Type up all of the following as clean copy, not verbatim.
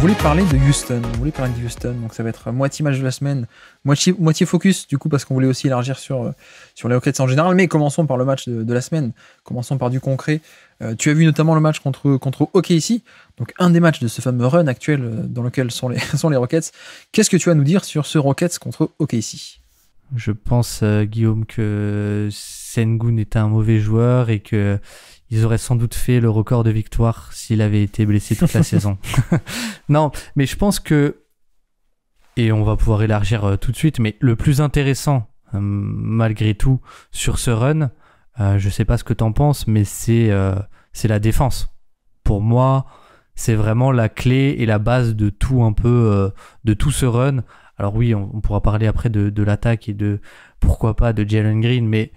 voulait parler de Houston. Donc ça va être moitié match de la semaine, moitié focus, du coup, parce qu'on voulait aussi élargir sur les Rockets en général. Mais commençons par le match de la semaine. Commençons par du concret. Tu as vu notamment le match contre OKC, donc un des matchs de ce fameux run actuel dans lequel sont les Rockets. Qu'est-ce que tu as à nous dire sur ce Rockets contre OKC ? Je pense, Guillaume, que Sengun était un mauvais joueur et que ils auraient sans doute fait le record de victoire s'il avait été blessé toute la saison. Non, mais je pense que, et on va pouvoir élargir tout de suite, mais le plus intéressant, malgré tout, sur ce run, je sais pas ce que t'en penses, mais c'est la défense. Pour moi, c'est vraiment la clé et la base de tout un peu, de tout ce run. Alors oui, on pourra parler après de l'attaque et de, pourquoi pas, de Jalen Green, mais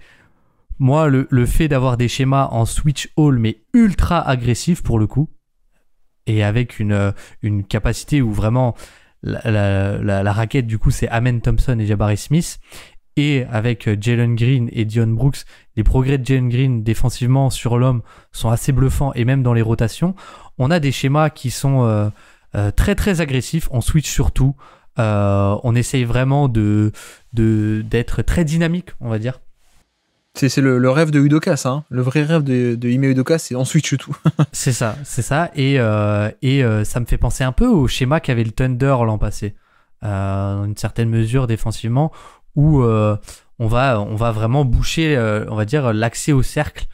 moi, le fait d'avoir des schémas en switch all, mais ultra agressifs pour le coup, et avec une capacité où vraiment la raquette, du coup, c'est Amen Thompson et Jabari Smith, et avec Jalen Green et Dion Brooks, les progrès de Jalen Green défensivement sur l'homme sont assez bluffants, et même dans les rotations, on a des schémas qui sont très très agressifs, on switch sur tout, on essaye vraiment d'être très dynamique, on va dire. C'est le rêve de Udoka, ça. Hein. Le vrai rêve de Ime Udoka, c'est on switch tout. C'est ça. Et ça me fait penser un peu au schéma qu'avait le Thunder l'an passé, dans une certaine mesure défensivement, où on va vraiment boucher, on va dire, l'accès au cercle,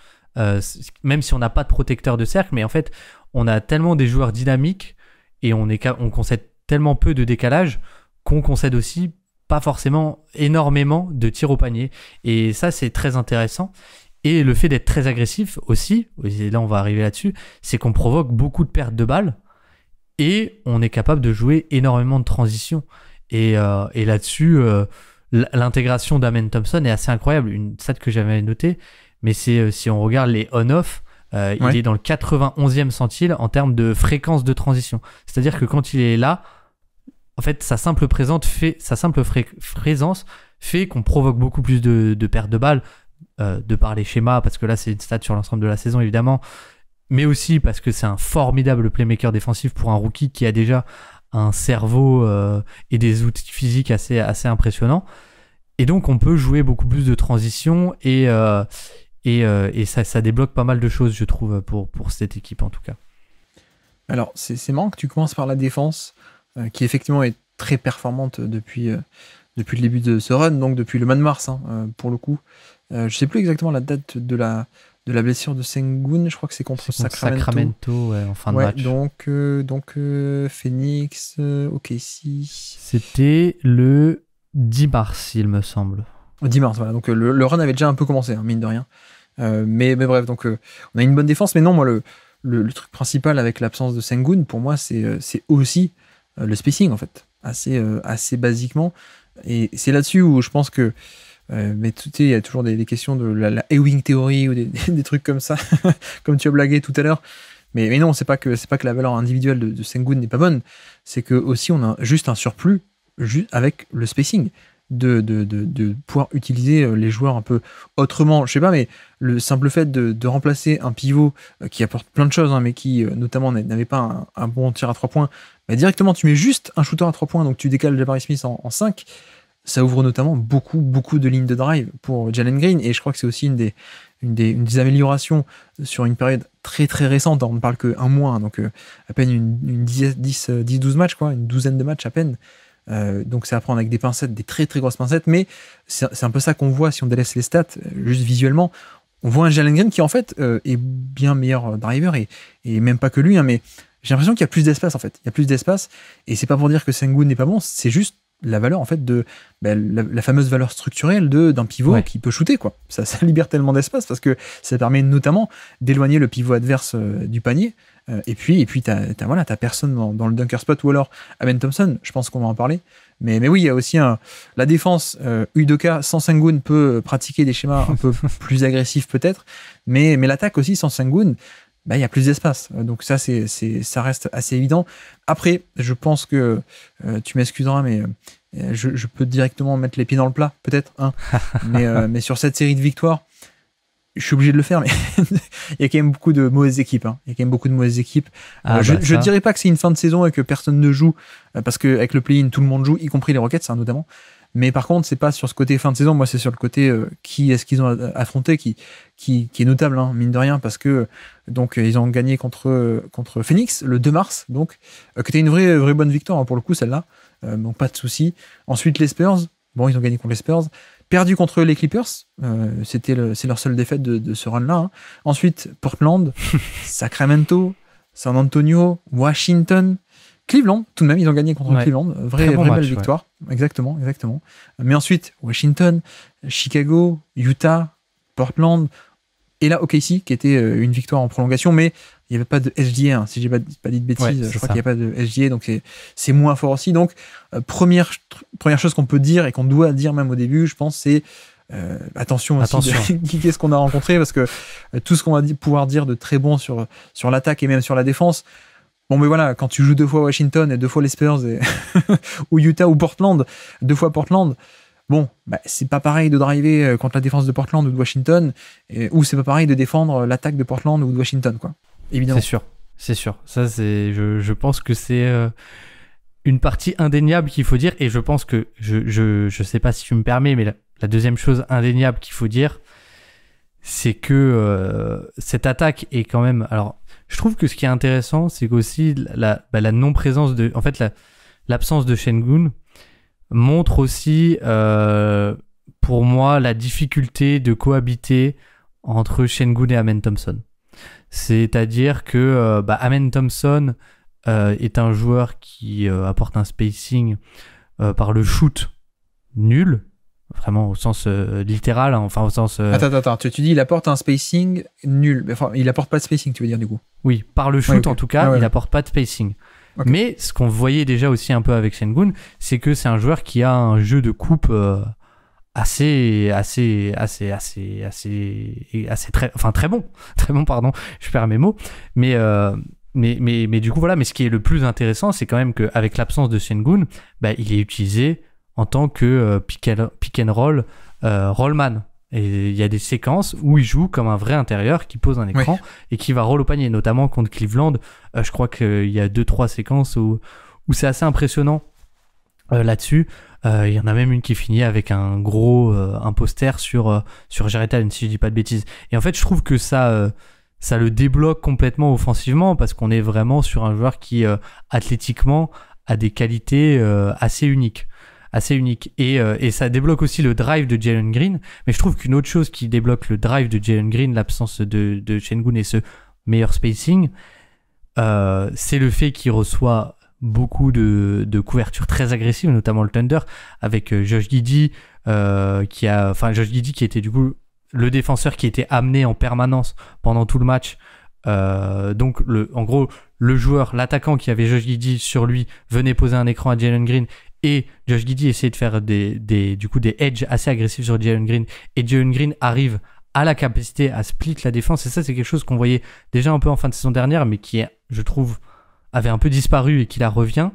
même si on n'a pas de protecteur de cercle, mais en fait, on a tellement des joueurs dynamiques et on concède tellement peu de décalage qu'on concède aussi pas forcément énormément de tirs au panier. Et ça, c'est très intéressant. Et le fait d'être très agressif aussi, et là on va arriver là-dessus, c'est qu'on provoque beaucoup de pertes de balles et on est capable de jouer énormément de transitions. Et là-dessus, l'intégration d'Amen Thompson est assez incroyable. Une stat que j'avais notée, mais c'est si on regarde les on-off, il est dans le 91e centile en termes de fréquence de transition. C'est-à-dire que quand il est là, en fait, sa simple présence fait qu'on provoque beaucoup plus de pertes de balles, de par les schémas, parce que là, c'est une stat sur l'ensemble de la saison, évidemment, mais aussi parce que c'est un formidable playmaker défensif pour un rookie qui a déjà un cerveau et des outils physiques assez impressionnants. Et donc, on peut jouer beaucoup plus de transitions et ça débloque pas mal de choses, je trouve, pour cette équipe, en tout cas. Alors, c'est marrant que tu commences par la défense, qui effectivement est très performante depuis le début de ce run, donc depuis le mois de mars, pour le coup. Je sais plus exactement la date de la blessure de Sengun, je crois que c'est contre Sacramento, en fin de match. Donc Phoenix, OKC. C'était le 10 mars, il me semble. 10 mars, voilà. Donc le run avait déjà un peu commencé, mine de rien. Mais bref, donc on a une bonne défense, mais non, moi le truc principal avec l'absence de Sengun, pour moi, c'est aussi le spacing, en fait, assez basiquement. Et c'est là-dessus où je pense que mais il y a toujours des questions de la Ewing Theory ou des trucs comme ça, comme tu as blagué tout à l'heure. Mais non, c'est pas que la valeur individuelle de Sengun n'est pas bonne, c'est que aussi on a juste un surplus avec le spacing. De pouvoir utiliser les joueurs un peu autrement, je sais pas, mais le simple fait de remplacer un pivot qui apporte plein de choses, mais qui notamment n'avait pas un bon tir à 3 points, bah directement tu mets juste un shooter à 3 points, donc tu décales Jabari Smith en 5, ça ouvre notamment beaucoup de lignes de drive pour Jalen Green, et je crois que c'est aussi une des améliorations sur une période très très récente. On ne parle qu'un mois, donc à peine une 10-12 matchs, quoi, une douzaine de matchs à peine. Donc c'est à prendre avec des pincettes, des très très grosses pincettes, mais c'est un peu ça qu'on voit si on délaisse les stats, juste visuellement. On voit un Jalen Green qui en fait est bien meilleur driver, et même pas que lui, mais j'ai l'impression qu'il y a plus d'espace, en fait. Il y a plus d'espace, et c'est pas pour dire que Sengun n'est pas bon, c'est juste la valeur, en fait, la fameuse valeur structurelle d'un pivot qui peut shooter, quoi. Ça libère tellement d'espace, parce que ça permet notamment d'éloigner le pivot adverse du panier. Et puis t'as personne dans le dunker spot, ou alors Amen Thompson, je pense qu'on va en parler. Mais oui, il y a aussi la défense. Udoka sans Sengun peut pratiquer des schémas un peu plus agressifs peut-être, mais l'attaque aussi sans Sengun, il y a plus d'espace. Donc ça, ça reste assez évident. Après, je pense que tu m'excuseras, mais je peux directement mettre les pieds dans le plat, peut-être. Mais sur cette série de victoires, je suis obligé de le faire, mais il y a quand même beaucoup de mauvaises équipes. Hein. Il y a quand même beaucoup de mauvaises équipes. Je dirais pas que c'est une fin de saison et que personne ne joue, parce qu'avec le play-in, tout le monde joue, y compris les Rockets, hein, notamment. Mais par contre, c'est pas sur ce côté fin de saison. Moi, c'est sur le côté qui est-ce qu'ils ont affronté, qui est notable, hein, mine de rien, parce que donc ils ont gagné contre Phoenix le 2 mars, donc qui était une vraie bonne victoire, hein, pour le coup, celle-là. Donc pas de souci. Ensuite, les Spurs. Bon, ils ont gagné contre les Spurs. Perdu contre les Clippers, c'est leur seule défaite de ce run-là. Hein. Ensuite, Portland, Sacramento, San Antonio, Washington, Cleveland, tout de même, ils ont gagné contre Cleveland. Vraie belle victoire. Ouais. Exactement. Mais ensuite, Washington, Chicago, Utah, Portland, et là, OKC, qui était une victoire en prolongation, mais il n'y avait pas de SGA, hein, si j'ai pas dit de bêtises, je crois qu'il n'y a pas de SGA, donc c'est moins fort aussi. Donc, première chose qu'on peut dire et qu'on doit dire même au début, je pense, c'est attention aussi qui est-ce qu'on a rencontré, parce que tout ce qu'on va pouvoir dire de très bon sur l'attaque et même sur la défense, bon, mais voilà, quand tu joues 2 fois Washington et 2 fois les Spurs, ou Utah ou Portland, 2 fois Portland, bon, c'est pas pareil de driver contre la défense de Portland ou de Washington, ou c'est pas pareil de défendre l'attaque de Portland ou de Washington, quoi. Évidemment. C'est sûr. Ça, je pense que c'est une partie indéniable qu'il faut dire, et je pense que, je sais pas si tu me permets, mais la deuxième chose indéniable qu'il faut dire, c'est que cette attaque est quand même... Alors, je trouve que ce qui est intéressant, c'est qu'aussi la non-présence de... En fait, l'absence de Sengun montre aussi, pour moi, la difficulté de cohabiter entre Sengun et Amen Thompson. C'est-à-dire que Amen Thompson est un joueur qui apporte un spacing par le shoot nul, vraiment au sens littéral, hein, enfin au sens... Attends, tu dis il apporte un spacing nul, enfin il apporte pas de spacing, tu veux dire, du coup? Oui, par le shoot, en tout cas, il apporte pas de spacing. Okay. Mais ce qu'on voyait déjà aussi un peu avec Sengun, c'est que c'est un joueur qui a un jeu de coupe assez très bon, pardon, je perds mes mots, mais du coup voilà, mais ce qui est le plus intéressant, c'est quand même qu'avec l'absence de Sengun, il est utilisé en tant que pick and roll rollman, et il y a des séquences où il joue comme un vrai intérieur qui pose un écran et qui va roll au panier, notamment contre Cleveland. Je crois qu'il y a 2-3 séquences où c'est assez impressionnant là-dessus. Il y en a même une qui finit avec un gros un poster sur Jarrett Allen, si je dis pas de bêtises. Et en fait, je trouve que ça le débloque complètement offensivement, parce qu'on est vraiment sur un joueur qui athlétiquement a des qualités assez uniques. Et ça débloque aussi le drive de Jalen Green. Mais je trouve qu'une autre chose qui débloque le drive de Jalen Green, l'absence de Sengun et ce meilleur spacing, c'est le fait qu'il reçoit beaucoup de couvertures très agressives, notamment le Thunder, avec Josh Giddey, Josh Giddey qui était du coup le défenseur qui était amené en permanence pendant tout le match. Donc en gros, le joueur, l'attaquant qui avait Josh Giddey sur lui venait poser un écran à Jalen Green, et Josh Giddey essayait de faire des edges assez agressifs sur Jalen Green, et Jalen Green arrive à la capacité à split la défense. Et ça, c'est quelque chose qu'on voyait déjà un peu en fin de saison dernière, mais qui, je trouve, avait un peu disparu et qui la revient.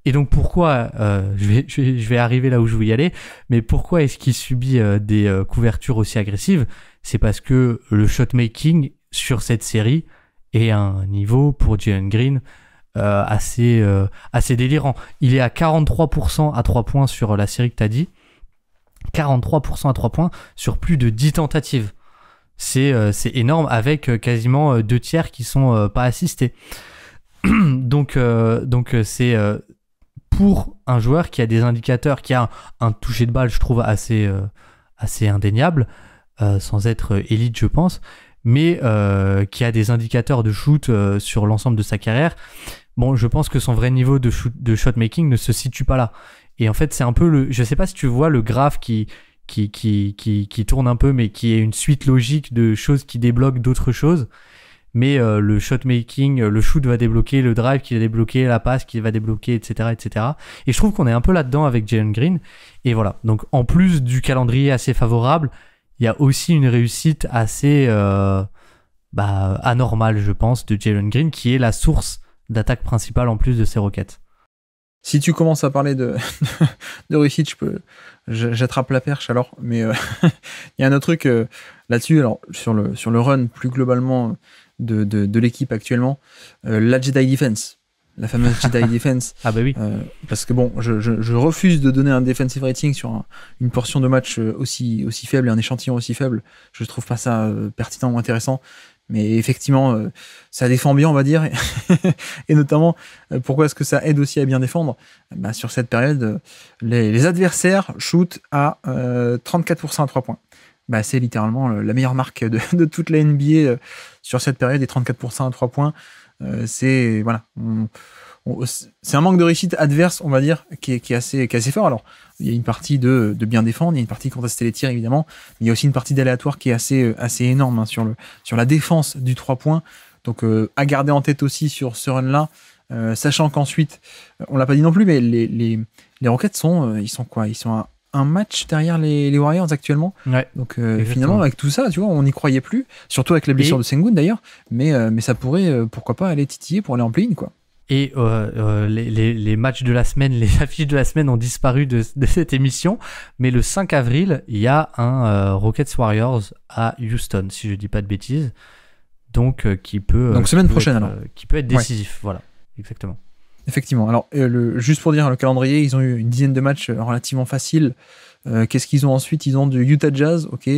Et donc pourquoi, je vais arriver là où je veux y aller, mais pourquoi est-ce qu'il subit des couvertures aussi agressives? C'est parce que le shot-making sur cette série est à un niveau pour Jalen Green assez délirant. Il est à 43% à 3 points sur la série que tu as dit. 43% à 3 points sur plus de 10 tentatives. C'est énorme, avec quasiment 2 tiers qui sont pas assistés. donc c'est pour un joueur qui a des indicateurs, qui a un toucher de balle, je trouve, assez indéniable, sans être élite, je pense, mais qui a des indicateurs de shoot sur l'ensemble de sa carrière. Bon, je pense que son vrai niveau de shot making ne se situe pas là. Et en fait, c'est un peu je sais pas si tu vois le graphe qui tourne un peu, mais qui est une suite logique de choses qui débloquent d'autres choses. Mais le shot making, le shoot va débloquer, le drive qui va débloquer, la passe qui va débloquer, etc., etc. Et je trouve qu'on est un peu là-dedans avec Jalen Green. Et voilà. Donc, en plus du calendrier assez favorable, il y a aussi une réussite assez anormale, je pense, de Jalen Green, qui est la source d'attaque principale en plus de ses Rockets. Si tu commences à parler de réussite, j'attrape la perche alors. Mais il y a un autre truc là-dessus. Alors sur le run plus globalement de l'équipe actuellement, la Jedi Defense, la fameuse Jedi Defense. Ah bah oui. Parce que bon, je refuse de donner un defensive rating sur une portion de match aussi faible et un échantillon aussi faible. Je trouve pas ça pertinent ou intéressant. Mais effectivement, ça défend bien, on va dire. Et notamment, pourquoi est-ce que ça aide aussi à bien défendre ? Sur cette période, les adversaires shootent à 34% à 3 points. C'est littéralement la meilleure marque de toute la NBA sur cette période, et 34% à 3 points. C'est un manque de réussite adverse, on va dire, qui est assez fort. Alors, il y a une partie de bien défendre, il y a une partie de contester les tirs, évidemment, mais il y a aussi une partie d'aléatoire qui est assez énorme sur la défense du 3 points. Donc, à garder en tête aussi sur ce run-là, sachant qu'ensuite, on l'a pas dit non plus, mais les Rockets ils sont quoi ? Ils sont à un match derrière les Warriors actuellement. Ouais, donc finalement, avec tout ça, tu vois, on n'y croyait plus, surtout avec la blessure de Sengun d'ailleurs, mais ça pourrait, pourquoi pas, aller titiller pour aller en play-in, quoi. Et les matchs de la semaine, les affiches de la semaine ont disparu de cette émission, mais le 5 avril, il y a un Rockets Warriors à Houston, si je dis pas de bêtises, donc qui peut semaine prochaine alors, qui peut être décisif, voilà, exactement. Effectivement. Alors, juste pour dire le calendrier, ils ont eu une dizaine de matchs relativement faciles. Qu'est-ce qu'ils ont ensuite ? Ils ont du Utah Jazz, ok,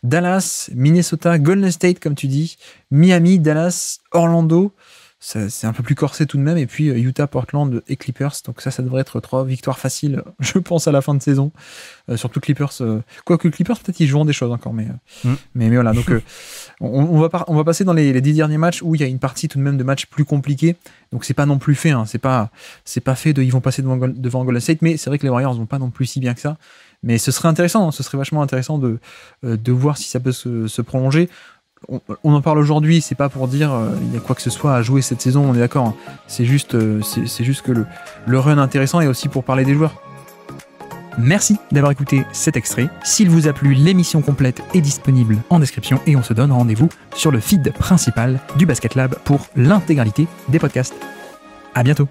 Dallas, Minnesota, Golden State, comme tu dis, Miami, Dallas, Orlando. C'est un peu plus corsé tout de même. Et puis Utah, Portland et Clippers. Donc ça devrait être 3 victoires faciles, je pense, à la fin de saison. Surtout Clippers. Quoique Clippers, peut-être ils joueront des choses encore. Mais voilà. Donc on va passer dans les 10 derniers matchs où il y a une partie tout de même de matchs plus compliqués. Donc c'est pas non plus fait. Hein. C'est pas fait ils vont passer devant Golden State. Mais c'est vrai que les Warriors vont pas non plus si bien que ça. Mais ce serait intéressant. Ce serait vachement intéressant de voir si ça peut se prolonger. On en parle aujourd'hui, c'est pas pour dire il y a quoi que ce soit à jouer cette saison, on est d'accord. Hein. C'est juste que le run intéressant est aussi pour parler des joueurs. Merci d'avoir écouté cet extrait. S'il vous a plu, l'émission complète est disponible en description et on se donne rendez-vous sur le feed principal du Basket Lab pour l'intégralité des podcasts. À bientôt.